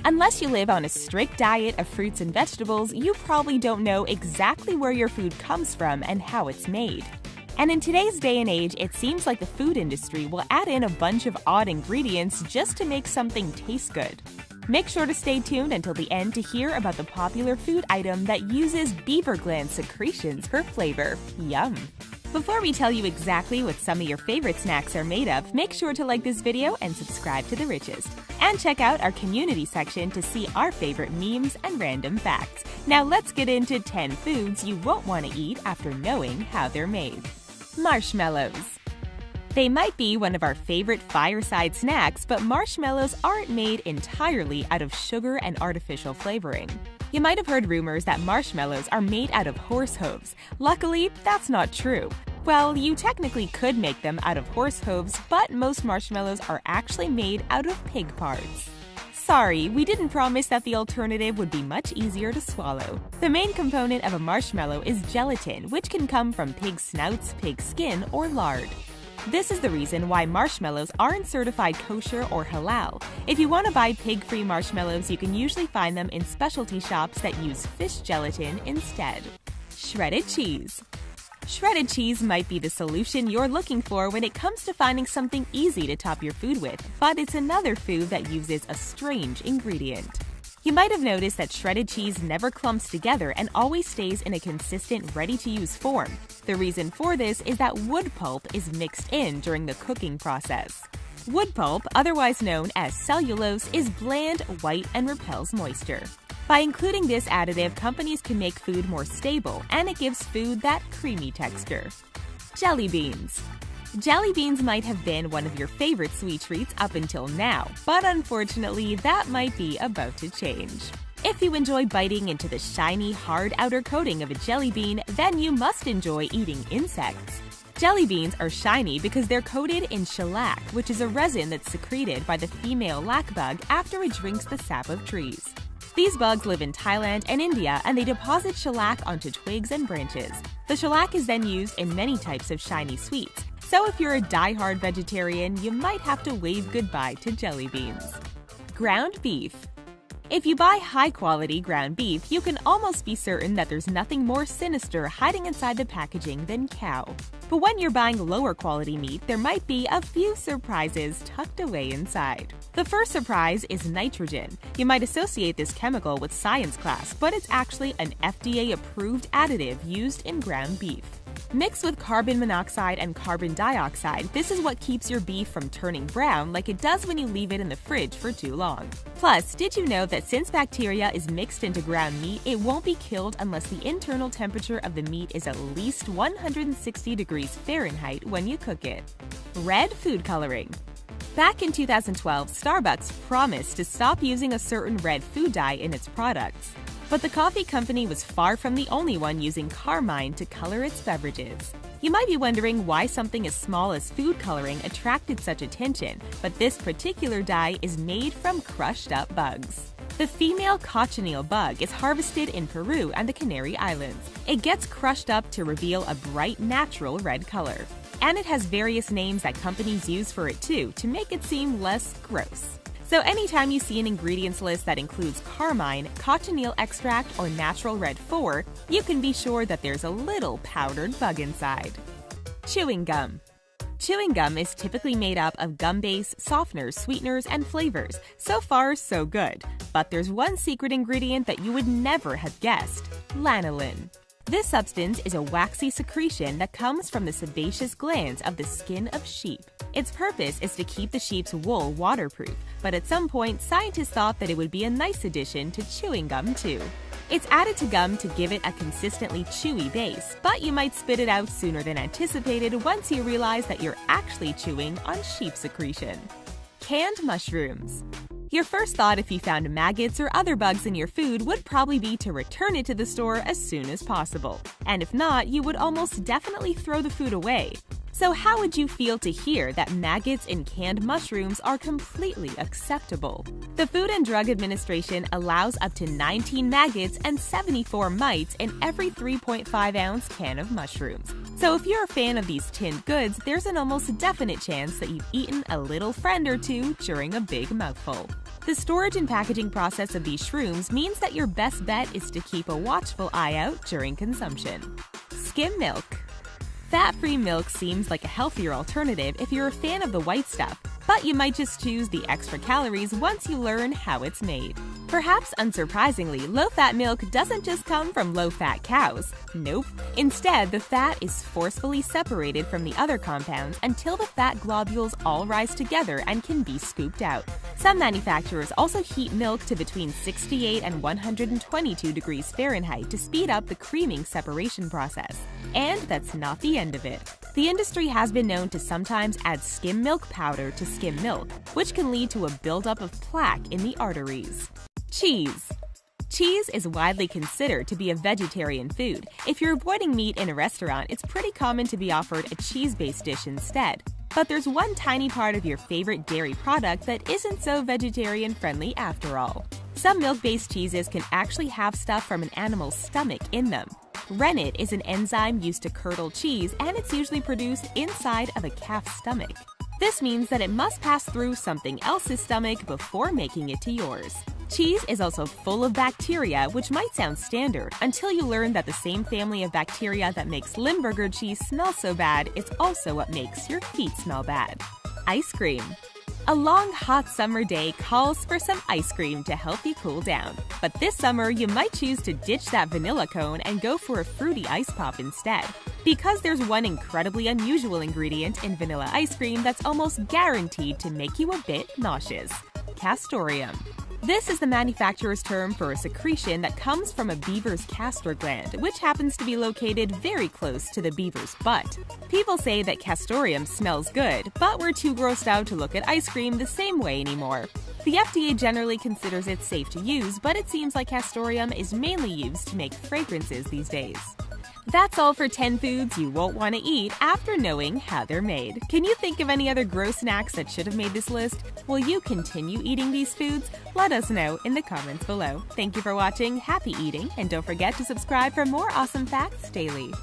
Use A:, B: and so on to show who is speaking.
A: Unless you live on a strict diet of fruits and vegetables, you probably don't know exactly where your food comes from and how it's made. And in today's day and age, it seems like the food industry will add in a bunch of odd ingredients just to make something taste good. Make sure to stay tuned until the end to hear about the popular food item that uses beaver gland secretions for flavor. Yum! Before we tell you exactly what some of your favorite snacks are made of, make sure to like this video and subscribe to The Richest. And check out our community section to see our favorite memes and random facts. Now let's get into 10 foods you won't want to eat after knowing how they're made. Marshmallows. They might be one of our favorite fireside snacks, but marshmallows aren't made entirely out of sugar and artificial flavoring. You might have heard rumors that marshmallows are made out of horse hooves. Luckily, that's not true. Well, you technically could make them out of horse hooves, but most marshmallows are actually made out of pig parts. Sorry, we didn't promise that the alternative would be much easier to swallow. The main component of a marshmallow is gelatin, which can come from pig snouts, pig skin, or lard. This is the reason why marshmallows aren't certified kosher or halal. If you want to buy pig-free marshmallows, you can usually find them in specialty shops that use fish gelatin instead. Shredded cheese. Shredded cheese might be the solution you're looking for when it comes to finding something easy to top your food with, but it's another food that uses a strange ingredient. You might have noticed that shredded cheese never clumps together and always stays in a consistent, ready-to-use form. The reason for this is that wood pulp is mixed in during the cooking process. Wood pulp, otherwise known as cellulose, is bland, white, and repels moisture. By including this additive, companies can make food more stable, and it gives food that creamy texture. Jelly beans. Jelly beans might have been one of your favorite sweet treats up until now, but unfortunately, that might be about to change. If you enjoy biting into the shiny, hard outer coating of a jelly bean, then you must enjoy eating insects. Jelly beans are shiny because they're coated in shellac, which is a resin that's secreted by the female lac bug after it drinks the sap of trees. These bugs live in Thailand and India, and they deposit shellac onto twigs and branches. The shellac is then used in many types of shiny sweets, so if you're a die-hard vegetarian, you might have to wave goodbye to jelly beans. Ground beef. If you buy high-quality ground beef, you can almost be certain that there's nothing more sinister hiding inside the packaging than cow. But when you're buying lower-quality meat, there might be a few surprises tucked away inside. The first surprise is nitrogen. You might associate this chemical with science class, but it's actually an FDA-approved additive used in ground beef. Mixed with carbon monoxide and carbon dioxide, this is what keeps your beef from turning brown like it does when you leave it in the fridge for too long. Plus, did you know that since bacteria is mixed into ground meat, it won't be killed unless the internal temperature of the meat is at least 160 degrees Fahrenheit when you cook it? Red food coloring. Back in 2012, Starbucks promised to stop using a certain red food dye in its products. But the coffee company was far from the only one using carmine to color its beverages. You might be wondering why something as small as food coloring attracted such attention, but this particular dye is made from crushed up bugs. The female cochineal bug is harvested in Peru and the Canary Islands. It gets crushed up to reveal a bright, natural red color. And it has various names that companies use for it too, to make it seem less gross. So anytime you see an ingredients list that includes carmine, cochineal extract, or natural red 4, you can be sure that there's a little powdered bug inside. Chewing gum. Chewing gum is typically made up of gum base, softeners, sweeteners, and flavors. So far, so good. But there's one secret ingredient that you would never have guessed: lanolin. This substance is a waxy secretion that comes from the sebaceous glands of the skin of sheep. Its purpose is to keep the sheep's wool waterproof, but at some point, scientists thought that it would be a nice addition to chewing gum too. It's added to gum to give it a consistently chewy base, but you might spit it out sooner than anticipated once you realize that you're actually chewing on sheep secretion. Canned mushrooms. Your first thought if you found maggots or other bugs in your food would probably be to return it to the store as soon as possible. And if not, you would almost definitely throw the food away. So how would you feel to hear that maggots in canned mushrooms are completely acceptable? The Food and Drug Administration allows up to 19 maggots and 74 mites in every 3.5-ounce can of mushrooms. So if you're a fan of these tinned goods, there's an almost definite chance that you've eaten a little friend or two during a big mouthful. The storage and packaging process of these shrooms means that your best bet is to keep a watchful eye out during consumption. Skim milk. Fat-free milk seems like a healthier alternative if you're a fan of the white stuff, but you might just choose the extra calories once you learn how it's made. Perhaps unsurprisingly, low-fat milk doesn't just come from low-fat cows. Nope. Instead, the fat is forcefully separated from the other compounds until the fat globules all rise together and can be scooped out. Some manufacturers also heat milk to between 68 and 122 degrees Fahrenheit to speed up the creaming separation process. And that's not the end of it. The industry has been known to sometimes add skim milk powder to skim milk, which can lead to a buildup of plaque in the arteries. Cheese. Cheese is widely considered to be a vegetarian food. If you're avoiding meat in a restaurant, it's pretty common to be offered a cheese-based dish instead. But there's one tiny part of your favorite dairy product that isn't so vegetarian-friendly after all. Some milk-based cheeses can actually have stuff from an animal's stomach in them. Rennet is an enzyme used to curdle cheese, and it's usually produced inside of a calf's stomach. This means that it must pass through something else's stomach before making it to yours. Cheese is also full of bacteria, which might sound standard until you learn that the same family of bacteria that makes Limburger cheese smell so bad is also what makes your feet smell bad. Ice cream. A long, hot summer day calls for some ice cream to help you cool down. But this summer, you might choose to ditch that vanilla cone and go for a fruity ice pop instead. Because there's one incredibly unusual ingredient in vanilla ice cream that's almost guaranteed to make you a bit nauseous: castoreum. This is the manufacturer's term for a secretion that comes from a beaver's castor gland, which happens to be located very close to the beaver's butt. People say that castoreum smells good, but we're too grossed out to look at ice cream the same way anymore. The FDA generally considers it safe to use, but it seems like castoreum is mainly used to make fragrances these days. That's all for 10 foods you won't want to eat after knowing how they're made. Can you think of any other gross snacks that should have made this list? Will you continue eating these foods? Let us know in the comments below. Thank you for watching, happy eating, and don't forget to subscribe for more awesome facts daily.